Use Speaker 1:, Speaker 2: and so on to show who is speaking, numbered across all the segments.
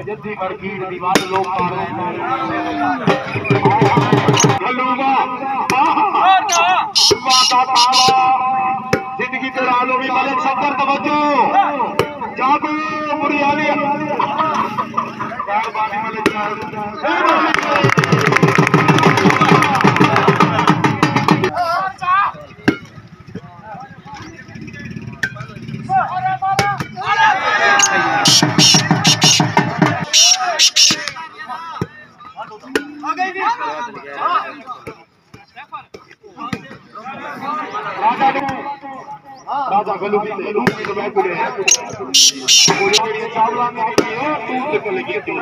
Speaker 1: जद्दी बरकीर दीवार लोग जिंदगी तेरा लो भी मलिक सफर तवज्जो जादू मुरियाली मेहरबानी मलिक राजा गलू की लूट में मैं पूरे पूरे मेरे चावला में आई है तू निकल लगी थी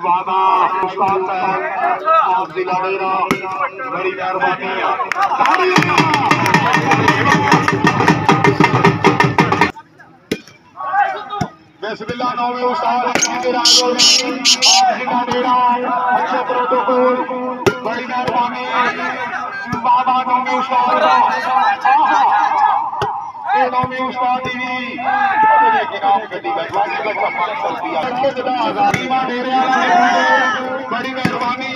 Speaker 1: वादा उस्ताद साहब आप दिला देना बड़ी मेहरबानी बिस्मिल्लाह नौवे उस्ताद अच्छे प्रोटोकॉल बड़ी मेहरबानी बाबा नौवे उस्ताद नौवीं उस्ताद दी लेकिन आप गड्डी बैठवाने का चप्पल चलती है बड़ी मेहरबानी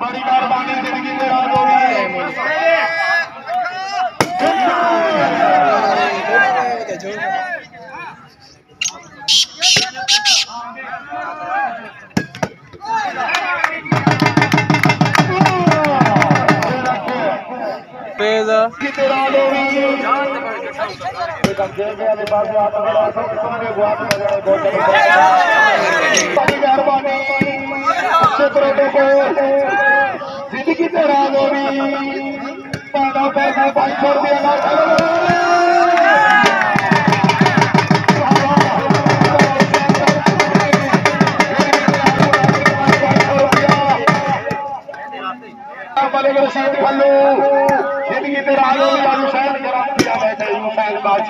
Speaker 1: बड़ी मेहरबानी जिंदगी में राज हो गई मेहरबानी जिंदगी तेरा गोरी पैदा पैसा 500 रुपया रशीद खल्लू जिंदगी तेरा गोरी आज शहर जरा किया बैठे शायद बात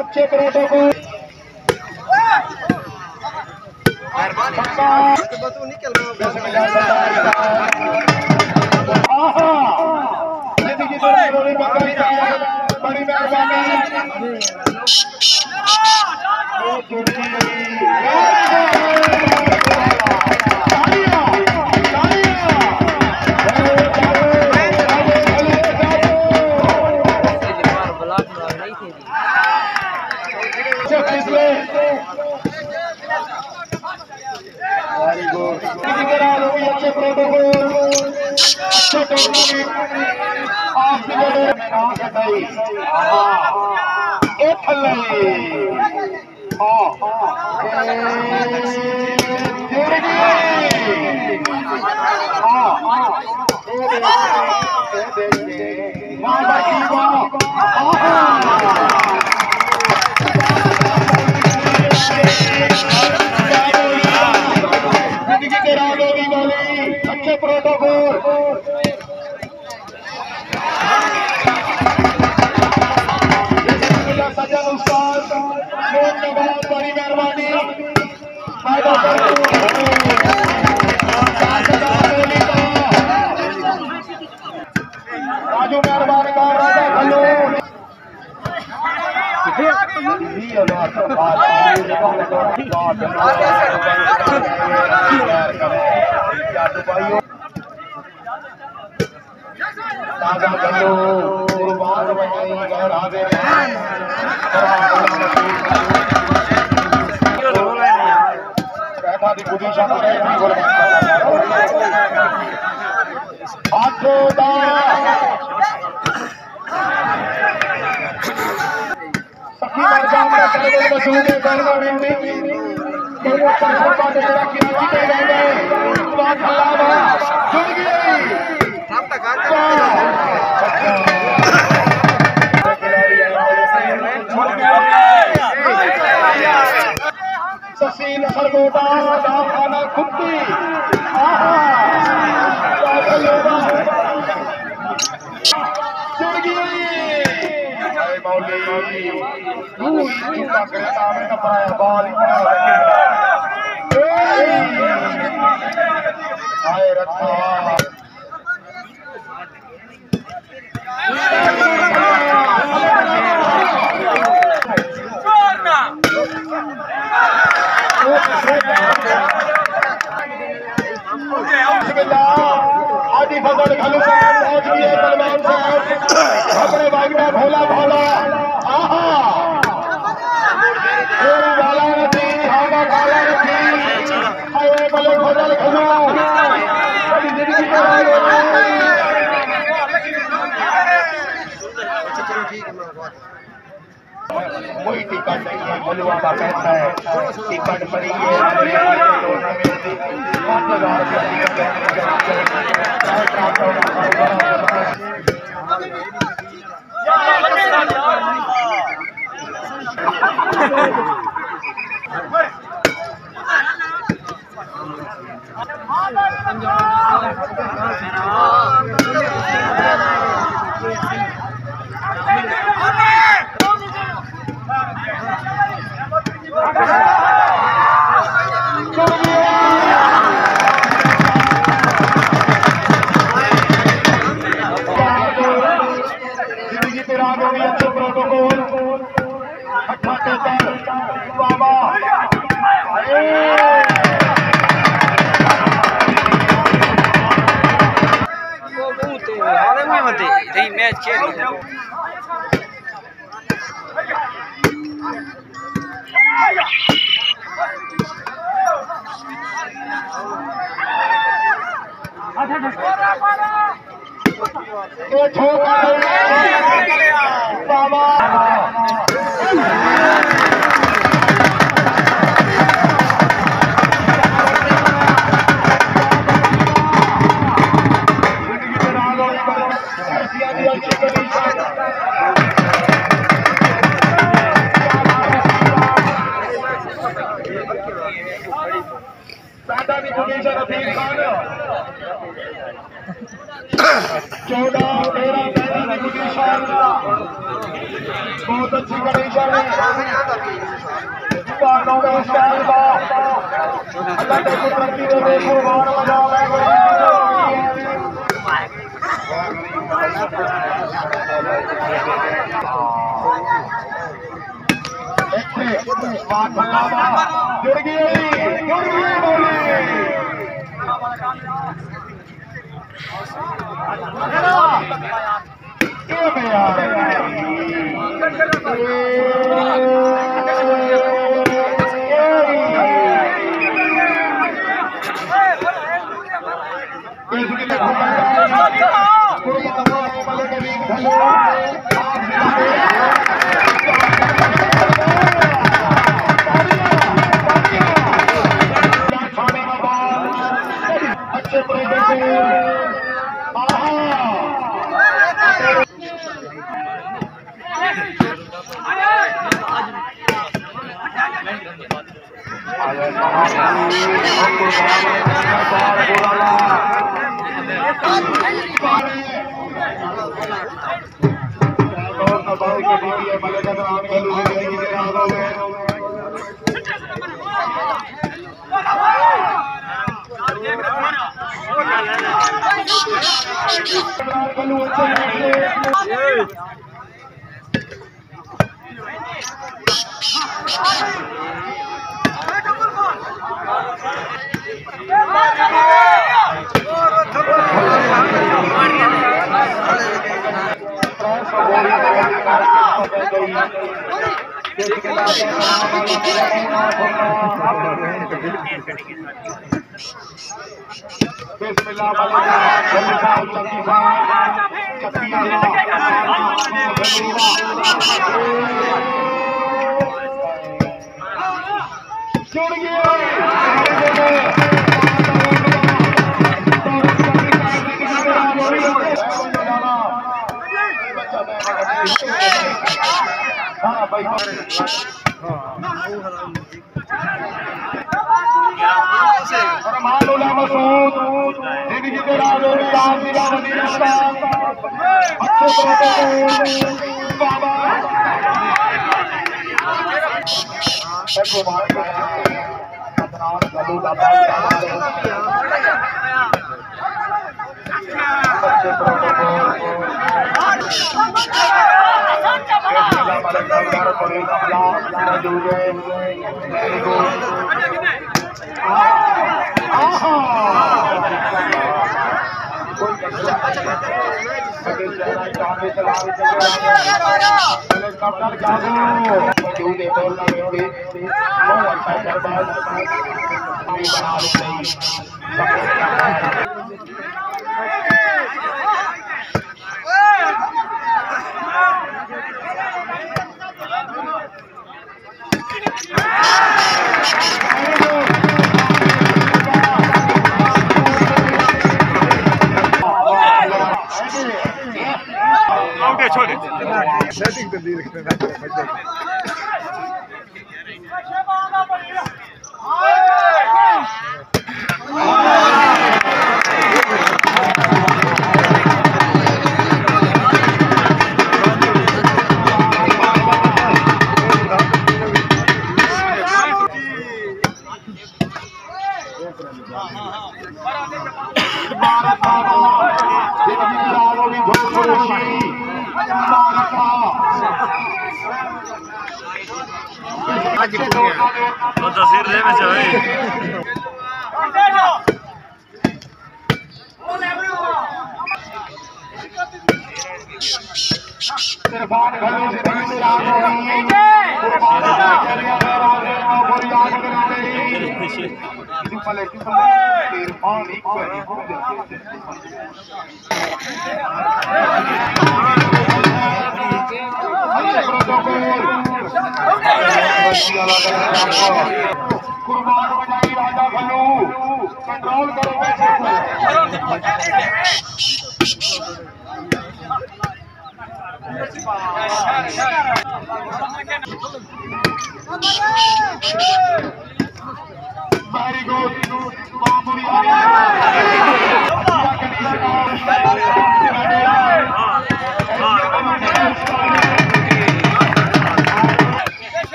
Speaker 1: अच्छे प्रोटोकॉल बड़ी अच्छे प्रोटोकॉल अच्छे जिंदगी तेरा ताजा गल्लो कुर्बान बनाई गैर हाजिर बैठा दी पोजीशन है गोल आठों दा सखी मर्जा में चले गए मसूद करना बिंदी तो वो सरपा के तेरा किया जीते गए बात हलावा जुड़ गई ससीन सरगोटा दाखाना खुट्टी जुड़ गई मौली झूठा करता में कपड़ा बाल आए रखा आदि फजल खलू पहुंच गए सलमान साहब अपने बाइक में भोला भोला आहा वाला नहीं खाना खाला नहीं आए बोले फजल खलू जिंदगी कोई टिकट नहीं है बलुआ का पैसा है टिकट पड़ी है 14-13 बहुत अच्छी कंडीशन है जुड़ गई
Speaker 2: सेटिंग तो दी रखते हैं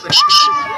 Speaker 1: Super.